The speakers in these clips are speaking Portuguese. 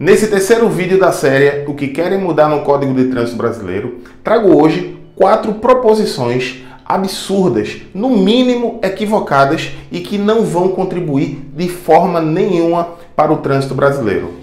Nesse terceiro vídeo da série O que querem mudar no Código de Trânsito Brasileiro, trago hoje 4 proposições absurdas, no mínimo equivocadas e que não vão contribuir de forma nenhuma para o trânsito brasileiro.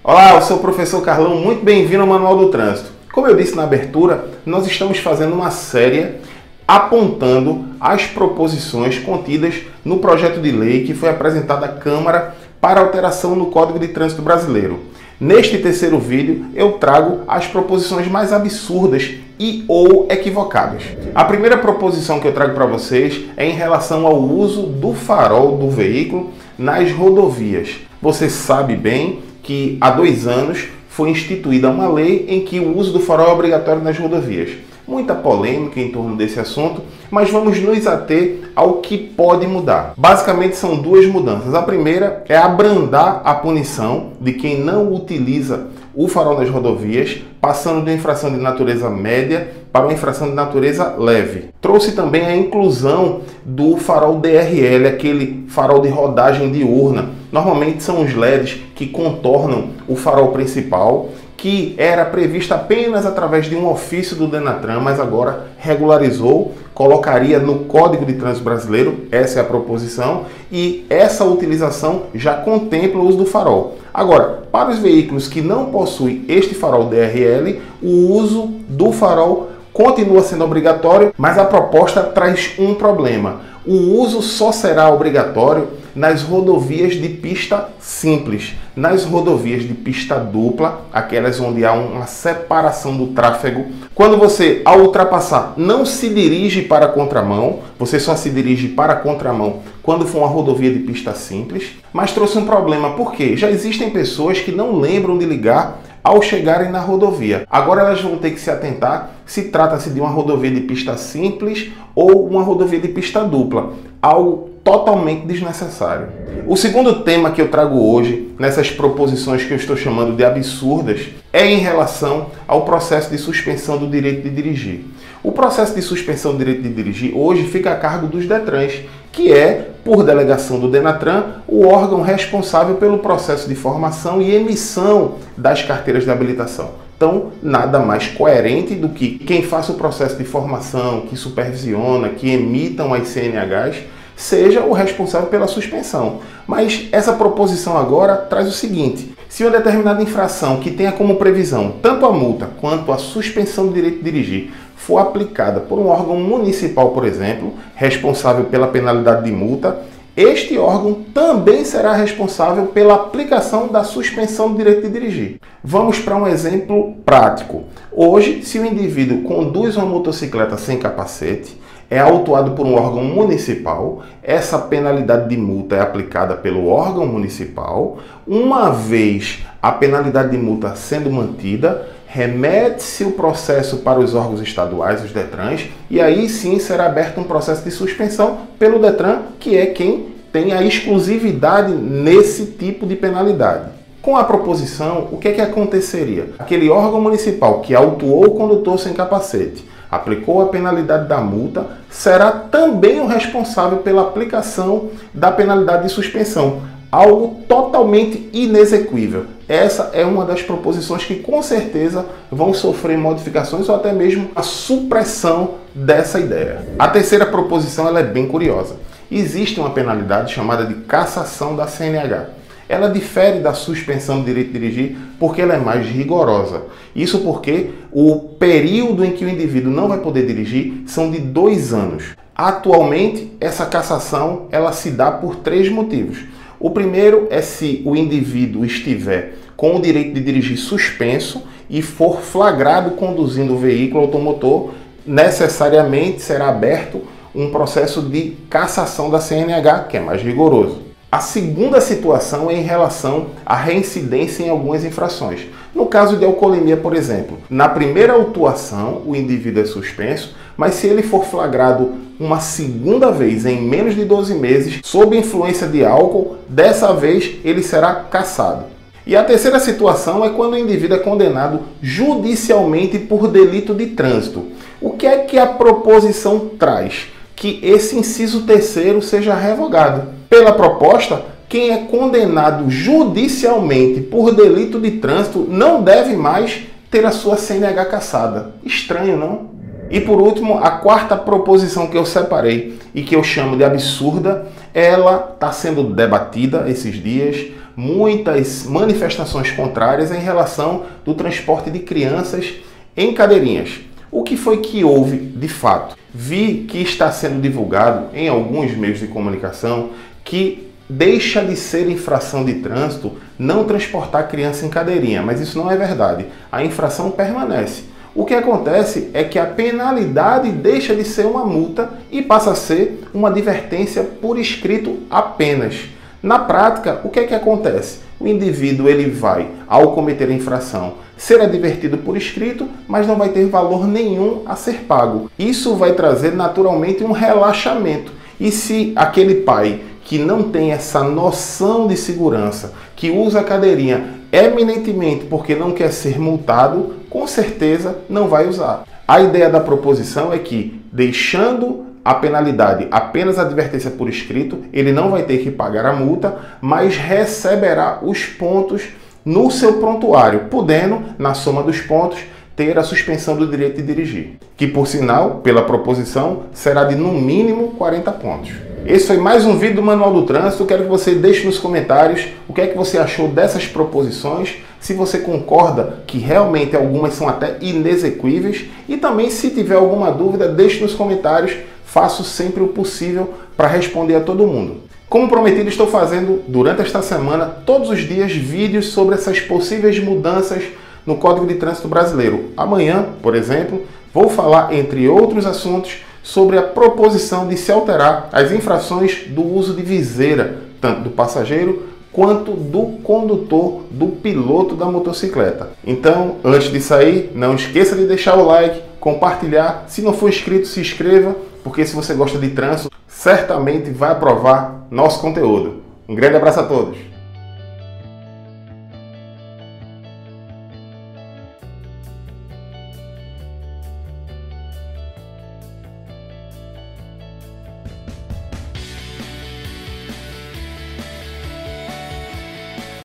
Olá, eu sou o professor Carlão, muito bem-vindo ao Manual do Trânsito. Como eu disse na abertura, nós estamos fazendo uma série apontando as proposições contidas no projeto de lei que foi apresentado à Câmara para alteração no Código de Trânsito Brasileiro. Neste terceiro vídeo, eu trago as proposições mais absurdas e ou equivocadas. A primeira proposição que eu trago para vocês é em relação ao uso do farol do veículo nas rodovias. Você sabe bem que há 2 anos foi instituída uma lei em que o uso do farol é obrigatório nas rodovias. Muita polêmica em torno desse assunto, mas vamos nos ater ao que pode mudar. Basicamente são 2 mudanças. A primeira é abrandar a punição de quem não utiliza o farol nas rodovias, passando de uma infração de natureza média para uma infração de natureza leve. Trouxe também a inclusão do farol DRL, aquele farol de rodagem diurna. Normalmente são os LEDs que contornam o farol principal, que era prevista apenas através de um ofício do Denatran, mas agora regularizou, colocaria no Código de Trânsito Brasileiro, essa é a proposição, e essa utilização já contempla o uso do farol. Agora, para os veículos que não possuem este farol DRL, o uso do farol continua sendo obrigatório, mas a proposta traz um problema. O uso só será obrigatório nas rodovias de pista simples. Nas rodovias de pista dupla, aquelas onde há uma separação do tráfego, quando você, ao ultrapassar, não se dirige para a contramão, você só se dirige para a contramão quando for uma rodovia de pista simples. Mas trouxe um problema, porque já existem pessoas que não lembram de ligar ao chegarem na rodovia. Agora elas vão ter que se atentar se trata-se de uma rodovia de pista simples ou uma rodovia de pista dupla. Algo totalmente desnecessário. O segundo tema que eu trago hoje, nessas proposições que eu estou chamando de absurdas, é em relação ao processo de suspensão do direito de dirigir. O processo de suspensão do direito de dirigir hoje fica a cargo dos Detrans, que é, por delegação do Denatran, o órgão responsável pelo processo de formação e emissão das carteiras de habilitação. Então, nada mais coerente do que quem faça o processo de formação, que supervisiona, que emitam as CNHs, seja o responsável pela suspensão. Mas essa proposição agora traz o seguinte: se uma determinada infração que tenha como previsão tanto a multa quanto a suspensão do direito de dirigir for aplicada por um órgão municipal, por exemplo, responsável pela penalidade de multa, este órgão também será responsável pela aplicação da suspensão do direito de dirigir. Vamos para um exemplo prático. Hoje, se o indivíduo conduz uma motocicleta sem capacete, é autuado por um órgão municipal, essa penalidade de multa é aplicada pelo órgão municipal. Uma vez a penalidade de multa sendo mantida, remete-se o processo para os órgãos estaduais, os Detrans, e aí sim será aberto um processo de suspensão pelo Detran, que é quem tem a exclusividade nesse tipo de penalidade. Com a proposição, o que é que aconteceria? Aquele órgão municipal que autuou o condutor sem capacete, aplicou a penalidade da multa, será também o responsável pela aplicação da penalidade de suspensão. Algo totalmente inexequível. Essa é uma das proposições que com certeza vão sofrer modificações ou até mesmo a supressão dessa ideia. A terceira proposição ela é bem curiosa. Existe uma penalidade chamada de cassação da CNH. Ela difere da suspensão do direito de dirigir porque ela é mais rigorosa. Isso porque o período em que o indivíduo não vai poder dirigir são de 2 anos. Atualmente, essa cassação ela se dá por 3 motivos. O primeiro é se o indivíduo estiver com o direito de dirigir suspenso e for flagrado conduzindo o veículo automotor, necessariamente será aberto um processo de cassação da CNH, que é mais rigoroso. A segunda situação é em relação à reincidência em algumas infrações. No caso de alcoolemia, por exemplo, na primeira autuação o indivíduo é suspenso, mas se ele for flagrado uma segunda vez em menos de 12 meses, sob influência de álcool, dessa vez ele será cassado. E a terceira situação é quando o indivíduo é condenado judicialmente por delito de trânsito. O que é que a proposição traz? Que esse inciso terceiro seja revogado. Pela proposta, quem é condenado judicialmente por delito de trânsito não deve mais ter a sua CNH cassada. Estranho, não? E por último, a quarta proposição que eu separei e que eu chamo de absurda, ela está sendo debatida esses dias, muitas manifestações contrárias em relação do transporte de crianças em cadeirinhas. O que foi que houve de fato? Vi que está sendo divulgado em alguns meios de comunicação que deixa de ser infração de trânsito não transportar criança em cadeirinha, mas isso não é verdade. A infração permanece. O que acontece é que a penalidade deixa de ser uma multa e passa a ser uma advertência por escrito apenas. Na prática, o que é que acontece? O indivíduo ele vai, ao cometer a infração, ser advertido por escrito, mas não vai ter valor nenhum a ser pago. Isso vai trazer naturalmente um relaxamento. E se aquele pai que não tem essa noção de segurança, que usa a cadeirinha eminentemente porque não quer ser multado, com certeza não vai usar. A ideia da proposição é que, deixando a penalidade apenas a advertência por escrito, ele não vai ter que pagar a multa, mas receberá os pontos no seu prontuário, podendo, na soma dos pontos, ter a suspensão do direito de dirigir, que por sinal, pela proposição, será de no mínimo 40 pontos. Esse foi mais um vídeo do Manual do Trânsito. Quero que você deixe nos comentários o que é que você achou dessas proposições, se você concorda que realmente algumas são até inexequíveis, e também se tiver alguma dúvida, deixe nos comentários, faço sempre o possível para responder a todo mundo. Como prometido, estou fazendo durante esta semana, todos os dias, vídeos sobre essas possíveis mudanças no Código de Trânsito Brasileiro. Amanhã, por exemplo, vou falar, entre outros assuntos, sobre a proposição de se alterar as infrações do uso de viseira, tanto do passageiro quanto do condutor, do piloto da motocicleta. Então, antes de sair, não esqueça de deixar o like, compartilhar. Se não for inscrito, se inscreva, porque se você gosta de trânsito, certamente vai aprovar nosso conteúdo. Um grande abraço a todos!